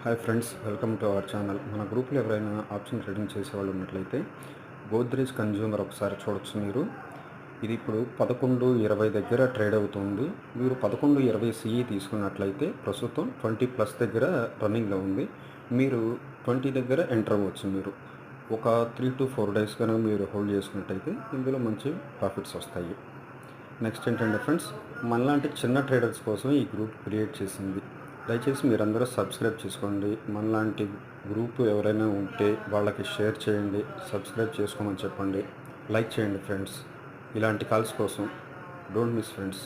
Hi friends, welcome to our channel. మన గ్రూప్లో ఎవరైనా ఆప్షన్ ట్రేడింగ్ చేసేవాళ్ళు ఉన్నట్లయితే గోద్రేజ్ కన్జ్యూమర్ ఒకసారి చూడొచ్చు మీరు. ఇది ఇప్పుడు 11:20 దగ్గర ట్రేడ్ అవుతుంది. మీరు 11:20 సిఈ తీసుకున్నట్లయితే ప్రస్తుతం 20+ దగ్గర రన్నింగ్లో ఉంది. మీరు 20 దగ్గర ఎంటర్ అవ్వచ్చు. మీరు ఒక 3 to 4 డేస్ కనుక మీరు హోల్డ్ చేసుకున్నట్టయితే ఇందులో మంచి ప్రాఫిట్స్ వస్తాయి. నెక్స్ట్ ఏంటంటే ఫ్రెండ్స్, మనలాంటి చిన్న ట్రేడర్స్ కోసం ఈ గ్రూప్ క్రియేట్ చేసింది. దయచేసి మీరందరూ సబ్స్క్రైబ్ చేసుకోండి. మనలాంటి గ్రూప్ ఎవరైనా ఉంటే వాళ్ళకి షేర్ చేయండి, సబ్స్క్రైబ్ చేసుకోమని చెప్పండి, లైక్ చేయండి ఫ్రెండ్స్. ఇలాంటి కాల్స్ కోసం డోంట్ మిస్ ఫ్రెండ్స్.